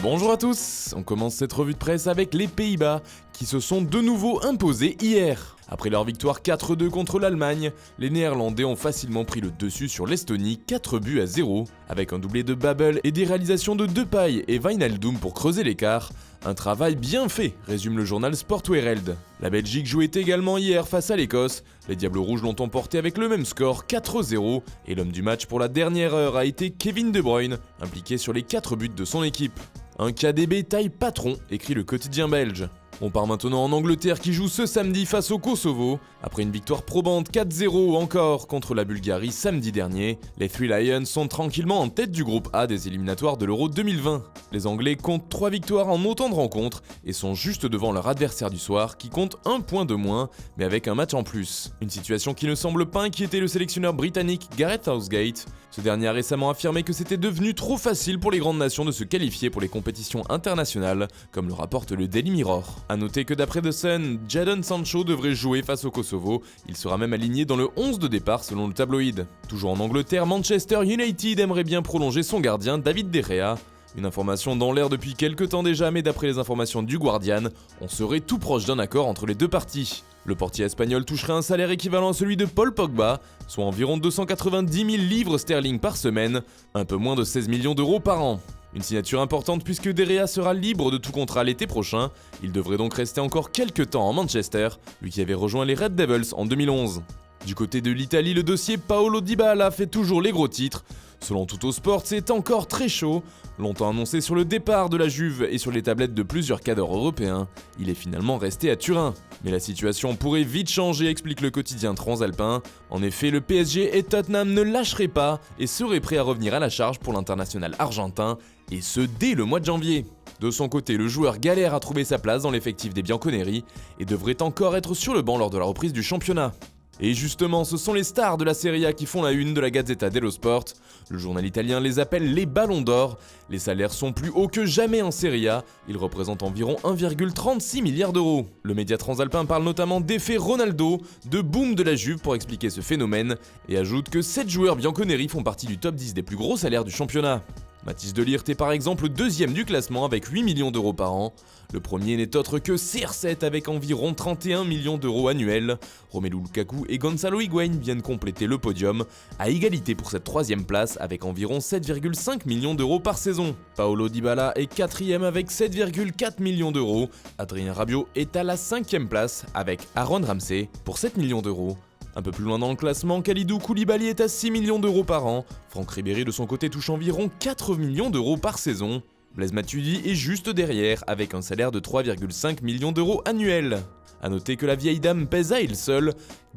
Bonjour à tous, on commence cette revue de presse avec les Pays-Bas qui se sont de nouveau imposés hier. Après leur victoire 4-2 contre l'Allemagne, les Néerlandais ont facilement pris le dessus sur l'Estonie 4-0, avec un doublé de Babel et des réalisations de Depay et Wijnaldum pour creuser l'écart. Un travail bien fait, résume le journal Sport-Wereld. La Belgique jouait également hier face à l'Écosse. Les Diables Rouges l'ont emporté avec le même score, 4-0, et l'homme du match pour la dernière heure a été Kevin De Bruyne, impliqué sur les 4 buts de son équipe. Un KDB taille patron, écrit le quotidien belge. On part maintenant en Angleterre qui joue ce samedi face au Kosovo. Après une victoire probante 4-0 encore contre la Bulgarie samedi dernier, les Three Lions sont tranquillement en tête du groupe A des éliminatoires de l'Euro 2020. Les Anglais comptent 3 victoires en autant de rencontres et sont juste devant leur adversaire du soir qui compte 1 point de moins mais avec un match en plus. Une situation qui ne semble pas inquiéter le sélectionneur britannique Gareth Southgate. Ce dernier a récemment affirmé que c'était devenu trop facile pour les grandes nations de se qualifier pour les compétitions internationales, comme le rapporte le Daily Mirror. A noter que d'après The Sun, Jadon Sancho devrait jouer face au Kosovo, il sera même aligné dans le 11 de départ selon le tabloïd. Toujours en Angleterre, Manchester United aimerait bien prolonger son gardien David De Gea. Une information dans l'air depuis quelques temps déjà, mais d'après les informations du Guardian, on serait tout proche d'un accord entre les deux parties. Le portier espagnol toucherait un salaire équivalent à celui de Paul Pogba, soit environ 290 000 livres sterling par semaine, un peu moins de 16 millions d'euros par an. Une signature importante puisque De Gea sera libre de tout contrat l'été prochain, il devrait donc rester encore quelques temps en Manchester, lui qui avait rejoint les Red Devils en 2011. Du côté de l'Italie, le dossier Paolo Dybala fait toujours les gros titres. Selon Tuttosport, c'est encore très chaud. Longtemps annoncé sur le départ de la Juve et sur les tablettes de plusieurs cadres européens, il est finalement resté à Turin. Mais la situation pourrait vite changer, explique le quotidien transalpin. En effet, le PSG et Tottenham ne lâcheraient pas et seraient prêts à revenir à la charge pour l'international argentin, et ce dès le mois de janvier. De son côté, le joueur galère à trouver sa place dans l'effectif des Bianconeri et devrait encore être sur le banc lors de la reprise du championnat. Et justement, ce sont les stars de la Serie A qui font la une de la Gazzetta dello Sport. Le journal italien les appelle les ballons d'or. Les salaires sont plus hauts que jamais en Serie A. Ils représentent environ 1,36 milliard d'euros. Le média transalpin parle notamment d'effet Ronaldo, de boom de la Juve pour expliquer ce phénomène, et ajoute que 7 joueurs bianconeri font partie du top 10 des plus gros salaires du championnat. Mathis de Ligt est par exemple deuxième du classement avec 8 millions d'euros par an. Le premier n'est autre que CR7 avec environ 31 millions d'euros annuels. Romelu Lukaku et Gonzalo Higuain viennent compléter le podium, à égalité pour cette troisième place avec environ 7,5 millions d'euros par saison. Paolo Dybala est quatrième avec 7,4 millions d'euros. Adrien Rabiot est à la 5e place avec Aaron Ramsey pour 7 millions d'euros. Un peu plus loin dans le classement, Kalidou Koulibaly est à 6 millions d'euros par an. Franck Ribéry de son côté touche environ 4 millions d'euros par saison. Blaise Matuidi est juste derrière avec un salaire de 3,5 millions d'euros annuels. A noter que la vieille dame pèse à elle seule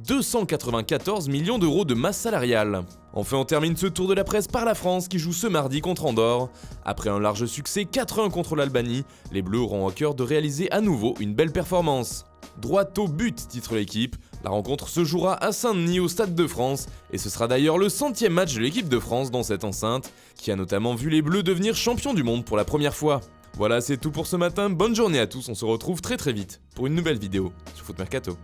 294 millions d'euros de masse salariale. Enfin, on termine ce tour de la presse par la France qui joue ce mardi contre Andorre. Après un large succès 4-1 contre l'Albanie, les Bleus auront à cœur de réaliser à nouveau une belle performance. Droit au but, titre l'équipe. La rencontre se jouera à Saint-Denis au Stade de France et ce sera d'ailleurs le 100e match de l'équipe de France dans cette enceinte, qui a notamment vu les Bleus devenir champions du monde pour la première fois. Voilà, c'est tout pour ce matin, bonne journée à tous, on se retrouve très vite pour une nouvelle vidéo sur Foot Mercato.